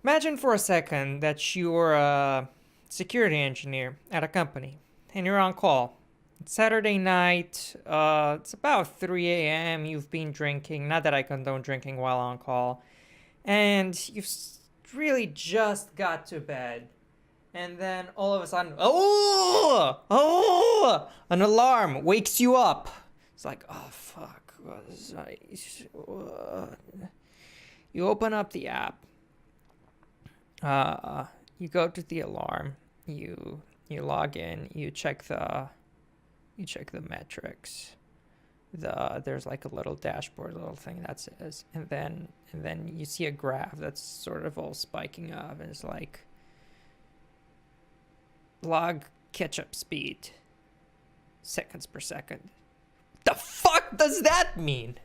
Imagine for a second that you're a security engineer at a company and you're on call. It's Saturday night, it's about 3 a.m. You've been drinking, not that I condone drinking while on call, and you've really just got to bed. And then all of a sudden, an alarm wakes you up. It's like, oh fuck. You open up the app. You go to the alarm. You log in. You check the metrics. There's like a little dashboard, little thing that says, and then you see a graph that's sort of all spiking up, and it's like log ketchup speed, seconds per second. The fuck does that mean?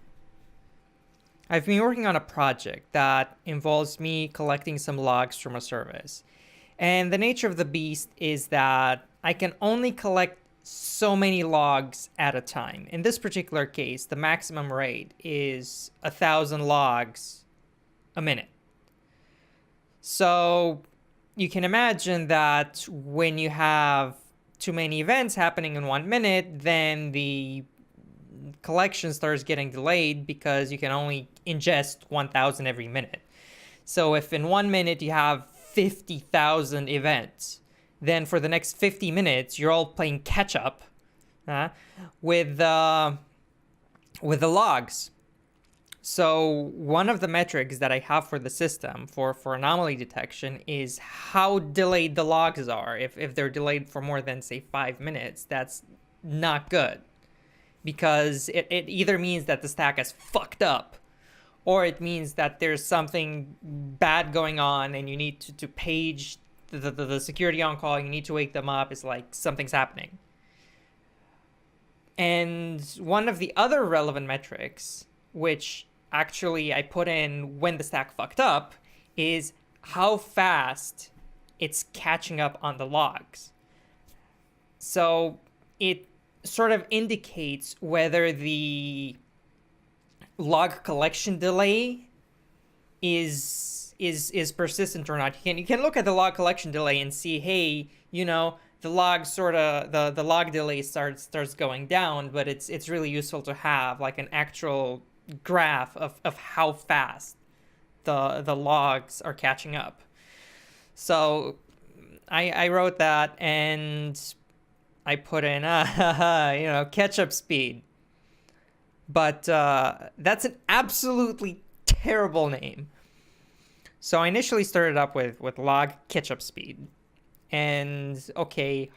I've been working on a project that involves me collecting some logs from a service. And the nature of the beast is that I can only collect so many logs at a time. In this particular case, the maximum rate is 1,000 logs a minute. So you can imagine that when you have too many events happening in 1 minute, then the collection starts getting delayed because you can only ingest 1,000 every minute. So if in 1 minute you have 50,000 events, then for the next 50 minutes you're all playing catch up with the logs. So one of the metrics that I have for the system for anomaly detection is how delayed the logs are. If they're delayed for more than, say, 5 minutes, that's not good, because it either means that the stack is fucked up, or it means that there's something bad going on and you need to page the security on call. You need to wake them up. It's like something's happening. And one of the other relevant metrics, which actually I put in when the stack fucked up, is how fast it's catching up on the logs. So it sort of indicates whether the log collection delay is persistent or not. You can look at the log collection delay and see, hey, the log delay starts going down, but it's really useful to have like an actual graph of how fast the logs are catching up. So I wrote that and I put in ketchup speed. But that's an absolutely terrible name. So I initially started up with log ketchup speed. And okay,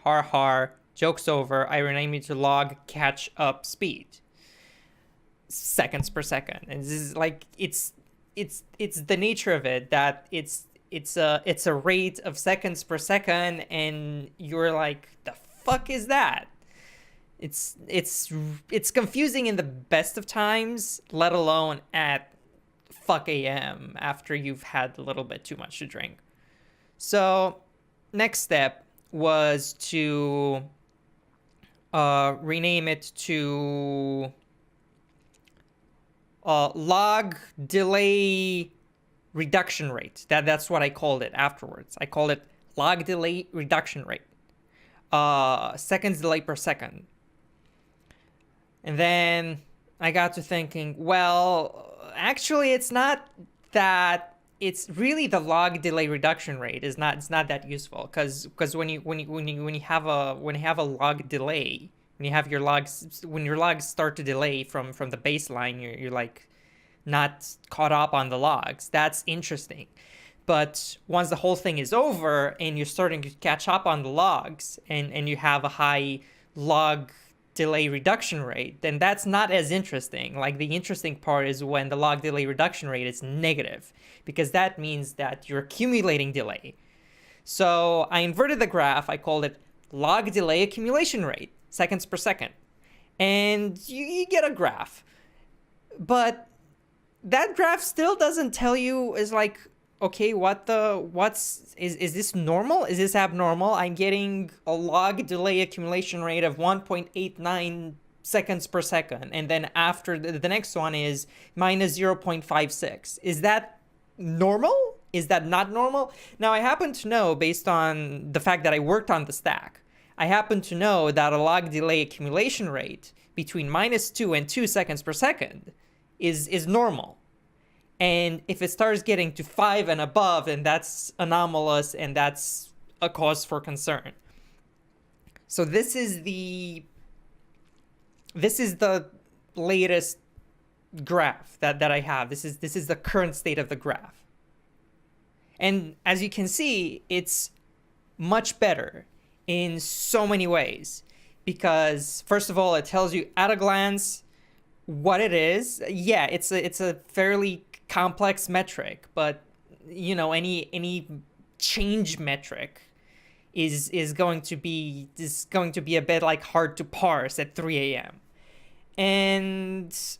joke's over. I renamed it to log catch up speed. Seconds per second. And this is like it's the nature of it that it's a rate of seconds per second, and you're like, the fuck is that? It's confusing in the best of times, let alone at fuck AM after you've had a little bit too much to drink. So next step was to rename it to log delay reduction rate. That's what I called it afterwards. I called it log delay reduction rate. Seconds delay per second. And then I got to thinking, well, actually it's not that. It's really the log delay reduction rate is not. It's not that useful because when you have a log delay, when you have your logs, when your logs start to delay from the baseline, you're like not caught up on the logs. That's interesting. But once the whole thing is over and you're starting to catch up on the logs and you have a high log delay reduction rate, then that's not as interesting. Like, the interesting part is when the log delay reduction rate is negative, because that means that you're accumulating delay. So I inverted the graph. I called it log delay accumulation rate, seconds per second. And you get a graph. But that graph still doesn't tell you, is like, okay, is this normal? Is this abnormal? I'm getting a log delay accumulation rate of 1.89 seconds per second. And then after the next one is minus 0.56. Is that normal? Is that not normal? Now, I happen to know, based on the fact that I worked on the stack, I happen to know that a log delay accumulation rate between -2 and 2 seconds per second is normal. And if it starts getting to 5 and above, then that's anomalous and that's a cause for concern. So this is the latest graph that I have. This is the current state of the graph. And as you can see, it's much better in so many ways, because first of all, it tells you at a glance what it is. Yeah, it's a fairly complex metric, but you know, any change metric is going to be a bit like hard to parse at 3 a.m.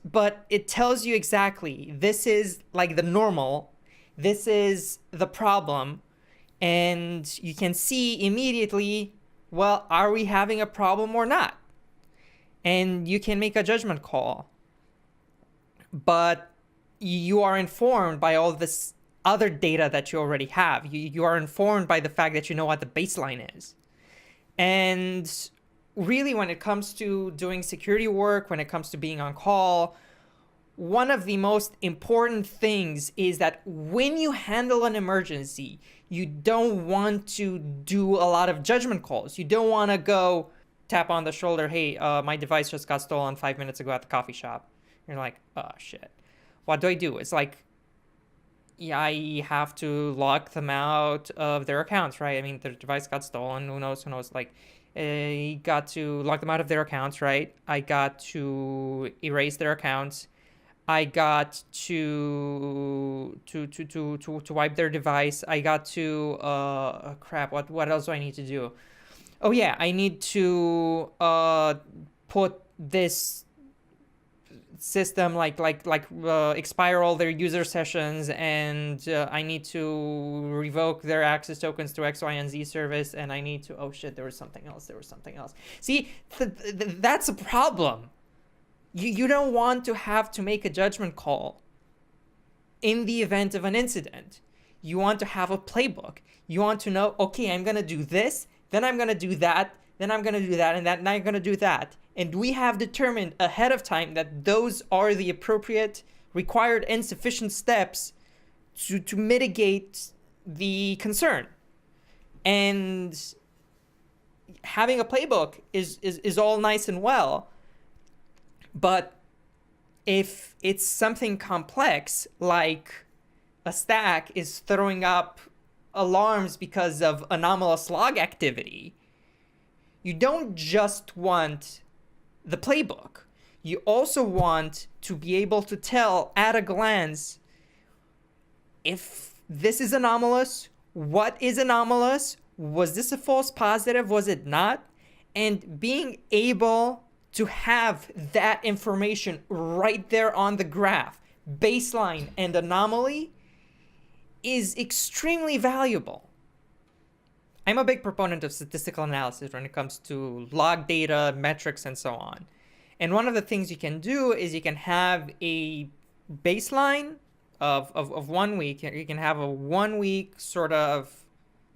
But it tells you exactly, this is like the normal, this is the problem, and you can see immediately, well, are we having a problem or not? And you can make a judgment call. But you are informed by all this other data that you already have. You are informed by the fact that you know what the baseline is. And really, when it comes to doing security work, when it comes to being on call, one of the most important things is that when you handle an emergency, you don't want to do a lot of judgment calls. You don't want to go tap on the shoulder, hey, my device just got stolen 5 minutes ago at the coffee shop. You're like, oh, shit. What do I do? It's like, yeah, I have to lock them out of their accounts, right? I mean, their device got stolen. Who knows? Like, I got to lock them out of their accounts, right? I got to erase their accounts. I got to wipe their device. I got to crap. What else do I need to do? Oh yeah, I need to put this system expire all their user sessions, and I need to revoke their access tokens through X, Y, and Z service, and I need to, oh shit, there was something else. See, that's a problem. You don't want to have to make a judgment call in the event of an incident. You want to have a playbook. You want to know, okay, I'm going to do this, then I'm going to do that, then I'm going to do that, and then I'm going to do that. And we have determined ahead of time that those are the appropriate, required, and sufficient steps to mitigate the concern. And having a playbook is all nice and well. But if it's something complex, like a stack is throwing up alarms because of anomalous log activity, you don't just want the playbook. You also want to be able to tell at a glance if this is anomalous, what is anomalous, was this a false positive, was it not? And being able to have that information right there on the graph, baseline and anomaly, is extremely valuable. I'm a big proponent of statistical analysis when it comes to log data, metrics, and so on. And one of the things you can do is you can have a baseline of 1 week. You can have a 1 week sort of,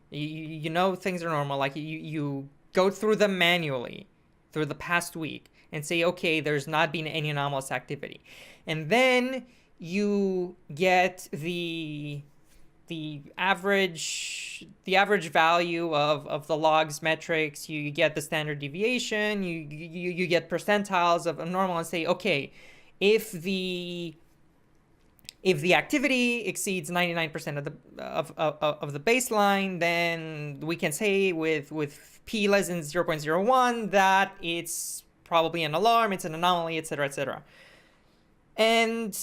you know, things are normal. Like you go through them manually through the past week and say, okay, there's not been any anomalous activity. And then you get the average value of the logs metrics. You get the standard deviation. You get percentiles of normal, and say, okay, if the activity exceeds 99% of the baseline, then we can say with p less than 0.01 that it's probably an alarm, it's an anomaly, etc., etc. And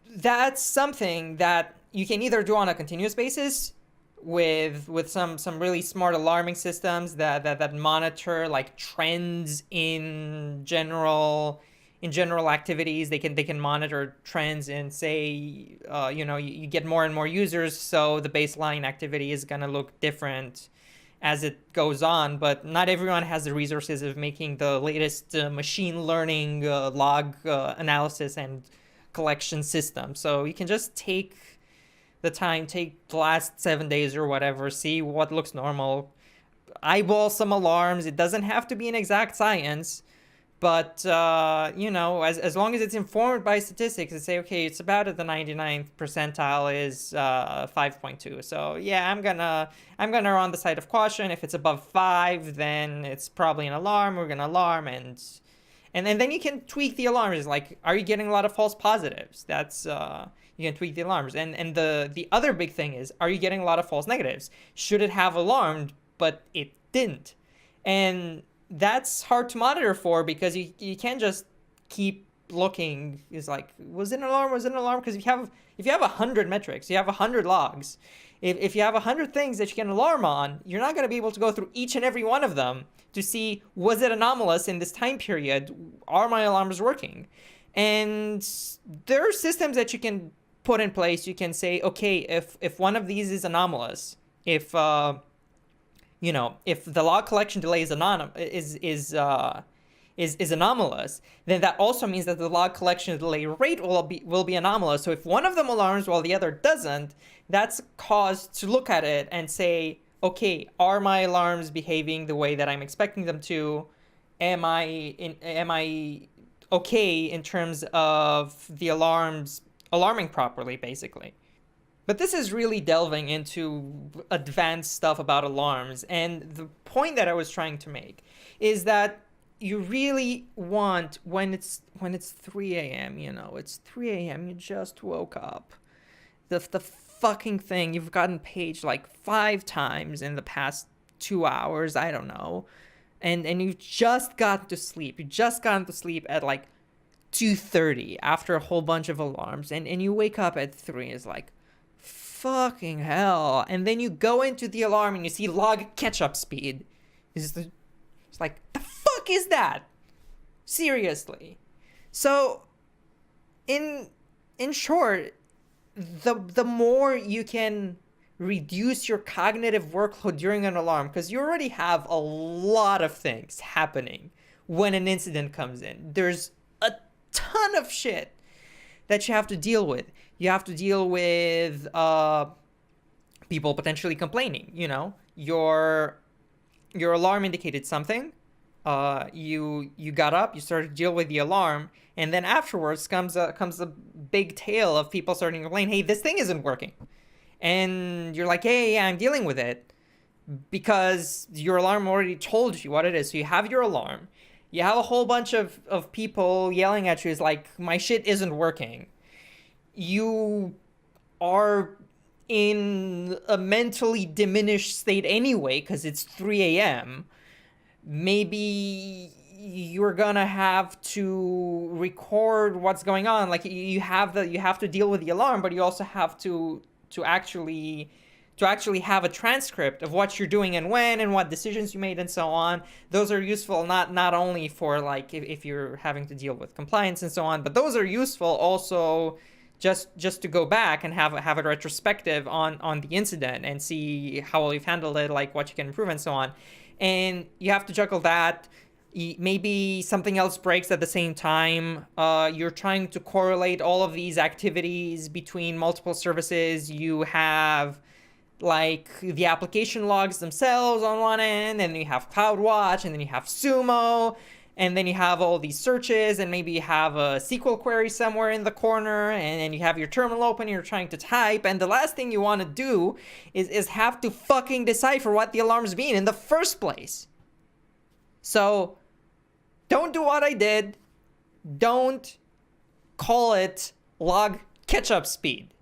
that's something that you can either do on a continuous basis with some really smart alarming systems that monitor like trends in general activities. They can monitor trends and say, you get more and more users, so the baseline activity is going to look different as it goes on. But not everyone has the resources of making the latest machine learning log analysis and collection system. So you can just take the time, take the last 7 days or whatever, see what looks normal, eyeball some alarms. It doesn't have to be an exact science, but as long as it's informed by statistics, and say, okay, it's about at the 99th percentile is 5.2. So yeah, I'm gonna err on the side of caution. If it's above 5, then it's probably an alarm. We're gonna alarm, and then you can tweak the alarms. Like, are you getting a lot of false positives? That's you can tweak the alarms. And the other big thing is, are you getting a lot of false negatives? Should it have alarmed, but it didn't? And that's hard to monitor for, because you can't just keep looking. It's like, was it an alarm? Was it an alarm? Because if you have 100 metrics, you have 100 logs. If you have 100 things that you can alarm on, you're not going to be able to go through each and every one of them to see, was it anomalous in this time period? Are my alarms working? And there are systems that you can put in place. You can say, okay, if one of these is anomalous, if the log collection delay is anomalous, then that also means that the log collection delay rate will be anomalous. So if one of them alarms while the other doesn't, that's cause to look at it and say, okay, are my alarms behaving the way that I'm expecting them to? Am I okay in terms of the alarms alarming properly, basically? But this is really delving into advanced stuff about alarms, and the point that I was trying to make is that you really want, when it's 3 a.m., it's 3 a.m., you just woke up. The fucking thing, you've gotten paged like 5 times in the past 2 hours, I don't know. And you've just gotten to sleep. You just gotten to sleep at like 2:30 after a whole bunch of alarms, and you wake up at 3. It's like, fucking hell. And then you go into the alarm and you see log ketchup speed. It's like, the fuck is that? Seriously. So in short, the more you can reduce your cognitive workload during an alarm, because you already have a lot of things happening when an incident comes in. There's a ton of shit that you have to deal with. You have to deal with people potentially complaining. Your alarm indicated something. You got up, you started to deal with the alarm, and then afterwards comes a big tail of people starting to complain, hey, this thing isn't working. And you're like, hey, yeah, I'm dealing with it, because your alarm already told you what it is. So you have your alarm. You have a whole bunch of people yelling at you. It's like, my shit isn't working. You are in a mentally diminished state anyway, because it's 3 a.m. Maybe you're gonna have to record what's going on. Like, you have to deal with the alarm, but you also have to actually have a transcript of what you're doing and when and what decisions you made and so on. Those are useful not only for like if you're having to deal with compliance and so on, but those are useful also just to go back and have a retrospective on the incident and see how well you've handled it, like what you can improve and so on. And you have to juggle that. Maybe something else breaks at the same time. You're trying to correlate all of these activities between multiple services. You have like the application logs themselves on one end, and then you have CloudWatch, and then you have Sumo, and then you have all these searches, and maybe you have a SQL query somewhere in the corner, and then you have your terminal open and you're trying to type, and the last thing you want to do is have to fucking decipher what the alarms mean in the first place. So don't do what I did. Don't call it log ketchup speed.